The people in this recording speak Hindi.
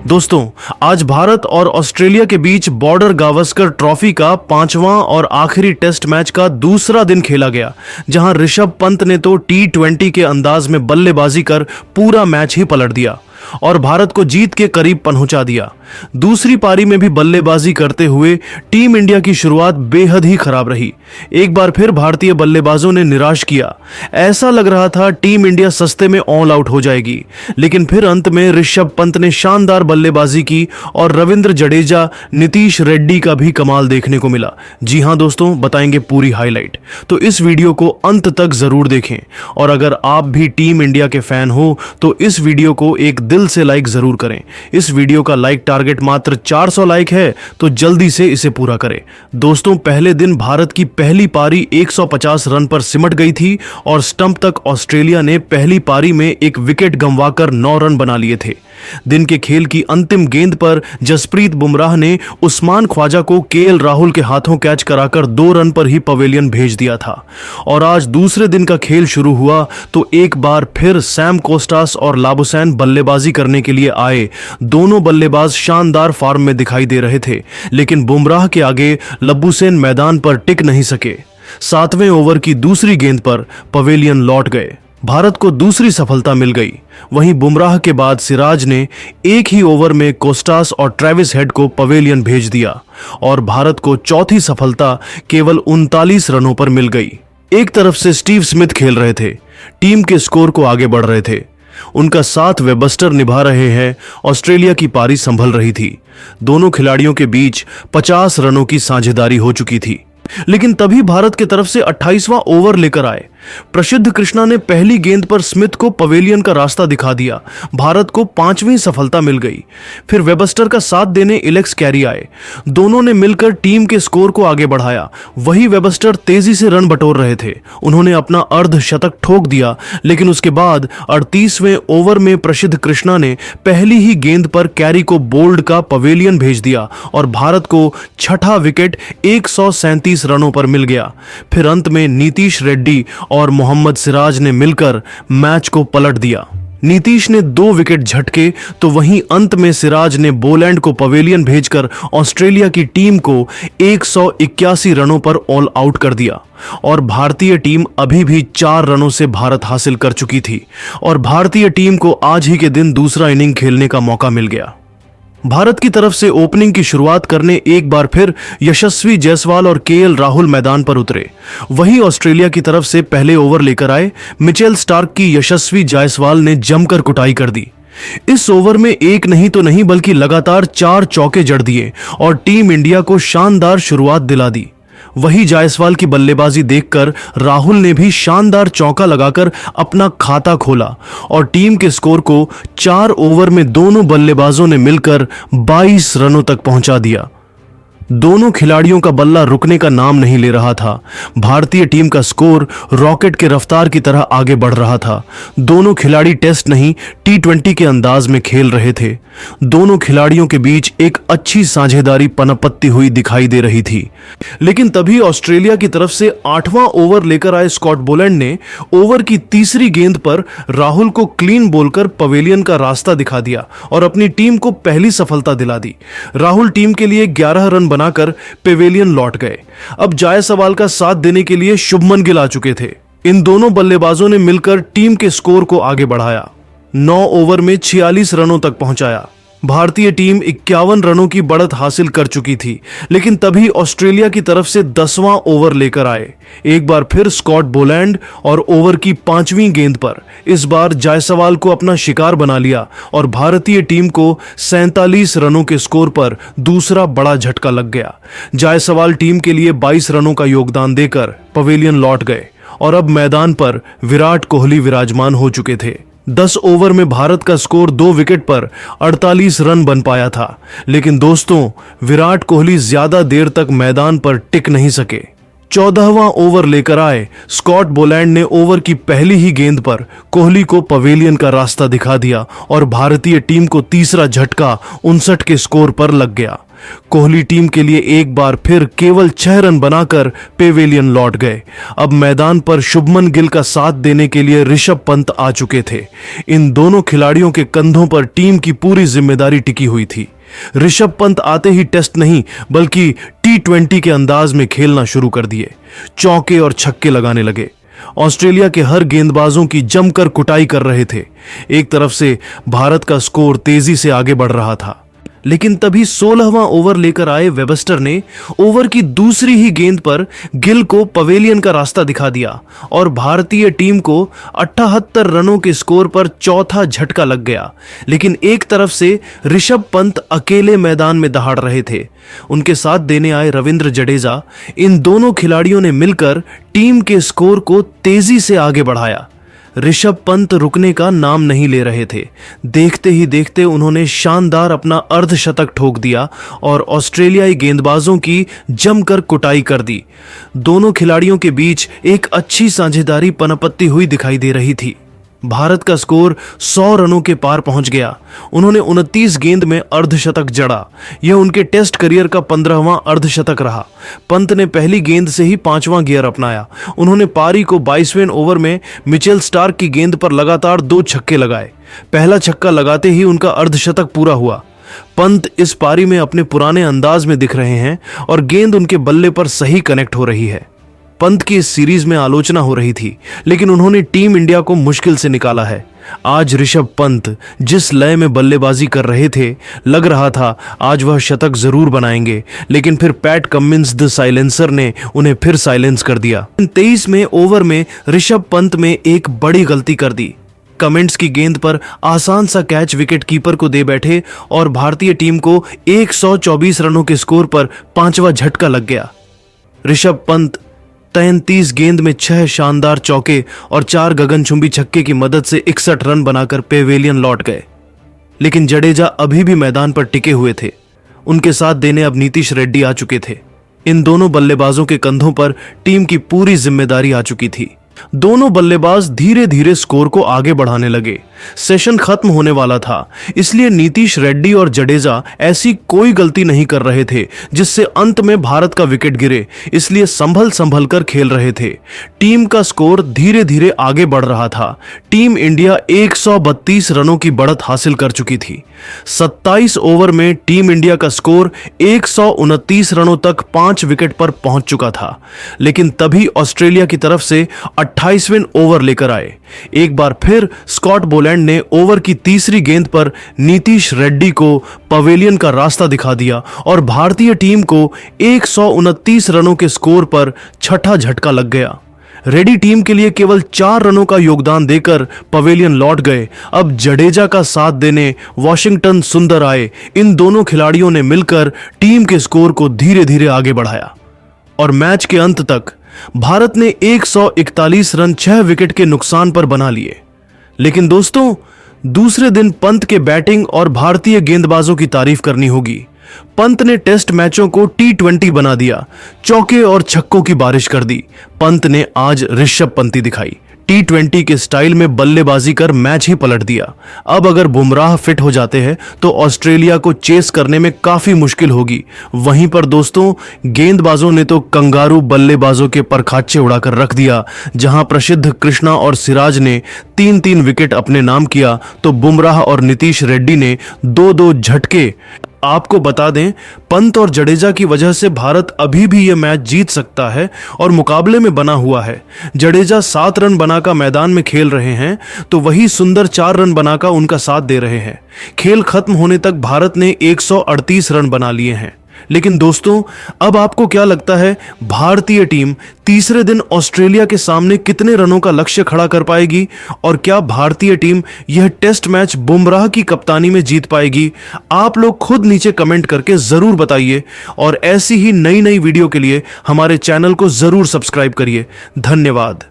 दोस्तों, आज भारत और ऑस्ट्रेलिया के बीच बॉर्डर गावस्कर ट्रॉफी का पांचवां और आखिरी टेस्ट मैच का दूसरा दिन खेला गया, जहां ऋषभ पंत ने तो T20 के अंदाज में बल्लेबाजी कर पूरा मैच ही पलट दिया और भारत को जीत के करीब पहुंचा दिया। दूसरी पारी में भी बल्लेबाजी करते हुए टीम इंडिया की शुरुआत बेहद ही खराब रही। एक बार फिर भारतीय बल्लेबाजों ने निराश किया। ऐसा लग रहा था टीम इंडिया सस्ते में ऑल आउट हो जाएगी, लेकिन फिर अंत में ऋषभ पंत ने शानदार बल्लेबाजी की और रविंद्र जडेजा, नीतीश रेड्डी का भी कमाल देखने को मिला। जी हां दोस्तों, बताएंगे पूरी हाईलाइट, तो इस वीडियो को अंत तक जरूर देखें। और अगर आप भी टीम इंडिया के फैन हो तो इस वीडियो को एक दिल से लाइक जरूर करें। इस वीडियो का लाइक टारगेट मात्र 400 लाइक है, तो जल्दी से इसे पूरा करें। दोस्तों, पहले दिन भारत की पहली पारी 150 रन पर सिमट गई थी और स्टंप तक ऑस्ट्रेलिया ने पहली पारी में एक विकेट गंवाकर 9 रन बना लिए थे। दिन के खेल की अंतिम गेंद पर जसप्रीत बुमराह ने उस्मान ख्वाजा को केएल राहुल के हाथों कैच कराकर 2 रन पर ही पवेलियन भेज दिया था। और आज दूसरे दिन का खेल शुरू हुआ तो एक बार फिर सैम कोस्टास और लाबुसैन बल्लेबाजी करने के लिए आए। दोनों बल्लेबाज शानदार फॉर्म में दिखाई दे रहे थे, लेकिन बुमराह के आगे लबुसैन मैदान पर टिक नहीं सके। 7वें ओवर की दूसरी गेंद पर पवेलियन लौट गए। भारत को दूसरी सफलता मिल गई। वहीं बुमराह के बाद सिराज ने एक ही ओवर में कोस्टास और ट्रेविस हेड को पवेलियन भेज दिया और भारत को चौथी सफलता केवल 39 रनों पर मिल गई। एक तरफ से स्टीव स्मिथ खेल रहे थे, टीम के स्कोर को आगे बढ़ रहे थे। उनका साथ वेबस्टर निभा रहे हैं। ऑस्ट्रेलिया की पारी संभल रही थी। दोनों खिलाड़ियों के बीच 50 रनों की साझेदारी हो चुकी थी, लेकिन तभी भारत की तरफ से 28वां ओवर लेकर आए। प्रसिद्ध कृष्णा ने पहली गेंद पर स्मिथ को पवेलियन का रास्ता दिखा दिया। भारत को 5वीं सफलता मिल गई। फिर वेबस्टर का साथ देने एलेक्स कैरी आए। दोनों ने मिलकर टीम के स्कोर को आगे बढ़ाया। वही वेबस्टर तेजी से रन बटोर रहे थे। उन्होंने अपना अर्धशतक ठोक दिया, लेकिन उसके बाद 38वें ओवर में प्रसिद्ध कृष्णा ने पहली ही गेंद पर कैरी को बोल्ड का पवेलियन भेज दिया और भारत को छठा विकेट 137 रनों पर मिल गया। फिर अंत में नीतीश रेड्डी और मोहम्मद सिराज ने मिलकर मैच को पलट दिया। नीतीश ने 2 विकेट झटके तो वहीं अंत में सिराज ने बोलैंड को पवेलियन भेजकर ऑस्ट्रेलिया की टीम को 181 रनों पर ऑल आउट कर दिया। और भारतीय टीम अभी भी 4 रनों से भारत हासिल कर चुकी थी और भारतीय टीम को आज ही के दिन दूसरा इनिंग खेलने का मौका मिल गया। भारत की तरफ से ओपनिंग की शुरुआत करने एक बार फिर यशस्वी जायसवाल और केएल राहुल मैदान पर उतरे। वहीं ऑस्ट्रेलिया की तरफ से पहले ओवर लेकर आए मिचेल स्टार्क की यशस्वी जायसवाल ने जमकर कुटाई कर दी। इस ओवर में एक नहीं तो नहीं बल्कि लगातार 4 चौके जड़ दिए और टीम इंडिया को शानदार शुरुआत दिला दी। वही जायसवाल की बल्लेबाजी देखकर राहुल ने भी शानदार चौका लगाकर अपना खाता खोला और टीम के स्कोर को 4 ओवर में दोनों बल्लेबाजों ने मिलकर 22 रनों तक पहुंचा दिया। दोनों खिलाड़ियों का बल्ला रुकने का नाम नहीं ले रहा था। भारतीय टीम का स्कोर रॉकेट के रफ्तार की तरह आगे बढ़ रहा था। दोनों खिलाड़ी टेस्ट नहीं T20 के अंदाज में खेल रहे थे। दोनों खिलाड़ियों के बीच एक अच्छी साझेदारी पनपत्ती हुई दिखाई दे रही थी। लेकिन तभी ऑस्ट्रेलिया की तरफ से 8वां ओवर लेकर आए स्कॉट बोलैंड ने ओवर की तीसरी गेंद पर राहुल को क्लीन बोलकर पवेलियन का रास्ता दिखा दिया और अपनी टीम को पहली सफलता दिला दी। राहुल टीम के लिए 11 रन बनाकर पवेलियन लौट गए। अब जायसवाल का साथ देने के लिए शुभमन गिल आ चुके थे। इन दोनों बल्लेबाजों ने मिलकर टीम के स्कोर को आगे बढ़ाया। 9 ओवर में 46 रनों तक पहुंचाया। भारतीय टीम 51 रनों की बढ़त हासिल कर चुकी थी, लेकिन तभी ऑस्ट्रेलिया की तरफ से 10वां ओवर लेकर आए। एक बार फिर स्कॉट बोलैंड और ओवर की 5वीं गेंद पर इस बार जायसवाल को अपना शिकार बना लिया और भारतीय टीम को 47 रनों के स्कोर पर दूसरा बड़ा झटका लग गया। जायसवाल टीम के लिए 22 रनों का योगदान देकर पवेलियन लौट गए और अब मैदान पर विराट कोहली विराजमान हो चुके थे। 10 ओवर में भारत का स्कोर 2 विकेट पर 48 रन बन पाया था, लेकिन दोस्तों, विराट कोहली ज्यादा देर तक मैदान पर टिक नहीं सके। 14वां ओवर लेकर आए स्कॉट बोलैंड ने ओवर की पहली ही गेंद पर कोहली को पवेलियन का रास्ता दिखा दिया और भारतीय टीम को तीसरा झटका 59 के स्कोर पर लग गया। कोहली टीम के लिए एक बार फिर केवल 6 रन बनाकर पेवेलियन लौट गए। अब मैदान पर शुभमन गिल का साथ देने के लिए ऋषभ पंत आ चुके थे। इन दोनों खिलाड़ियों के कंधों पर टीम की पूरी जिम्मेदारी टिकी हुई थी। ऋषभ पंत आते ही टेस्ट नहीं बल्कि T20 के अंदाज में खेलना शुरू कर दिए। चौके और छक्के लगाने लगे। ऑस्ट्रेलिया के हर गेंदबाजों की जमकर कुटाई कर रहे थे। एक तरफ से भारत का स्कोर तेजी से आगे बढ़ रहा था, लेकिन तभी 16वां ओवर लेकर आए वेबस्टर ने ओवर की दूसरी ही गेंद पर गिल को पवेलियन का रास्ता दिखा दिया और भारतीय टीम को 78 रनों के स्कोर पर चौथा झटका लग गया। लेकिन एक तरफ से ऋषभ पंत अकेले मैदान में दहाड़ रहे थे। उनके साथ देने आए रविंद्र जडेजा। इन दोनों खिलाड़ियों ने मिलकर टीम के स्कोर को तेजी से आगे बढ़ाया। ऋषभ पंत रुकने का नाम नहीं ले रहे थे। देखते ही देखते उन्होंने शानदार अपना अर्धशतक ठोक दिया और ऑस्ट्रेलियाई गेंदबाजों की जमकर कुटाई कर दी। दोनों खिलाड़ियों के बीच एक अच्छी साझेदारी पनपती हुई दिखाई दे रही थी। भारत का स्कोर 100 रनों के पार पहुंच गया। उन्होंने 29 गेंद में अर्धशतक जड़ा। यह उनके टेस्ट करियर का 15वां अर्धशतक रहा। पंत ने पहली गेंद से ही 5वां गियर अपनाया। उन्होंने पारी को 22वें ओवर में मिचेल स्टार्क की गेंद पर लगातार 2 छक्के लगाए। पहला छक्का लगाते ही उनका अर्धशतक पूरा हुआ। पंत इस पारी में अपने पुराने अंदाज में दिख रहे हैं और गेंद उनके बल्ले पर सही कनेक्ट हो रही है। पंत की इस सीरीज में आलोचना हो रही थी, लेकिन उन्होंने टीम इंडिया को मुश्किल से निकाला है। आज ऋषभ पंत जिस लय में बल्लेबाजी कर रहे थे, लग रहा था आज वह शतक जरूर बनाएंगे, लेकिन फिर पैट कमिंस द साइलेंसर ने उन्हें फिर साइलेंस कर दिया। 23वें ओवर में ऋषभ पंत में एक बड़ी गलती कर दी। कमेंट्स की गेंद पर आसान सा कैच विकेट कीपर को दे बैठे और भारतीय टीम को 124 रनों के स्कोर पर 5वां झटका लग गया। ऋषभ पंत 33 गेंद में 6 शानदार चौके और 4 गगनचुंबी छक्के की मदद से 61 रन बनाकर पेवेलियन लौट गए। लेकिन जडेजा अभी भी मैदान पर टिके हुए थे। उनके साथ देने अब नीतीश रेड्डी आ चुके थे। इन दोनों बल्लेबाजों के कंधों पर टीम की पूरी जिम्मेदारी आ चुकी थी। दोनों बल्लेबाज धीरे धीरे स्कोर को आगे बढ़ाने लगे। सेशन खत्म होने वाला था, इसलिए नीतीश रेड्डी और जडेजा ऐसी कोई गलती नहीं कर रहे थे जिससे अंत में भारत का विकेट गिरे, इसलिए संभल कर खेल रहे थे। टीम का स्कोर धीरे धीरे आगे बढ़ रहा था। टीम इंडिया 132 रनों की बढ़त हासिल कर चुकी थी। 27 ओवर में टीम इंडिया का स्कोर 129 रनों तक 5 विकेट पर पहुंच चुका था। लेकिन तभी ऑस्ट्रेलिया की तरफ से 28वें ओवर लेकर आए। एक बार फिर स्कॉट बोलैंड ने ओवर की तीसरी गेंद पर नीतीश रेड्डी को पवेलियन का रास्ता दिखा दिया और भारतीय टीम को 129 रनों के स्कोर पर छठा झटका लग गया। रेड्डी टीम के लिए केवल 4 रनों का योगदान देकर पवेलियन लौट गए। अब जडेजा का साथ देने वाशिंगटन सुंदर आए। इन दोनों खिलाड़ियों ने मिलकर टीम के स्कोर को धीरे धीरे आगे बढ़ाया और मैच के अंत तक भारत ने 141 रन 6 विकेट के नुकसान पर बना लिए। लेकिन दोस्तों, दूसरे दिन पंत के बैटिंग और भारतीय गेंदबाजों की तारीफ करनी होगी। पंत ने टेस्ट मैचों को T20 बना दिया। चौके और छक्कों की बारिश कर दी। पंत ने आज ऋषभ पंती दिखाई। T20 के स्टाइल में बल्लेबाजी कर मैच ही पलट दिया। अब अगर बुमराह फिट हो जाते हैं तो ऑस्ट्रेलिया को चेस करने में काफी मुश्किल होगी। वहीं पर दोस्तों, गेंदबाजों ने तो कंगारू बल्लेबाजों के परखाचे उड़ाकर रख दिया। जहां प्रसिद्ध कृष्णा और सिराज ने 3-3 विकेट अपने नाम किया, तो बुमराह और नीतीश रेड्डी ने 2-2 झटके। आपको बता दें, पंत और जडेजा की वजह से भारत अभी भी यह मैच जीत सकता है और मुकाबले में बना हुआ है। जडेजा 7 रन बनाकर मैदान में खेल रहे हैं, तो वही सुंदर 4 रन बनाकर उनका साथ दे रहे हैं। खेल खत्म होने तक भारत ने 138 रन बना लिए हैं। लेकिन दोस्तों, अब आपको क्या लगता है, भारतीय टीम तीसरे दिन ऑस्ट्रेलिया के सामने कितने रनों का लक्ष्य खड़ा कर पाएगी और क्या भारतीय टीम यह टेस्ट मैच बुमराह की कप्तानी में जीत पाएगी? आप लोग खुद नीचे कमेंट करके जरूर बताइए और ऐसी ही नई वीडियो के लिए हमारे चैनल को जरूर सब्सक्राइब करिए। धन्यवाद।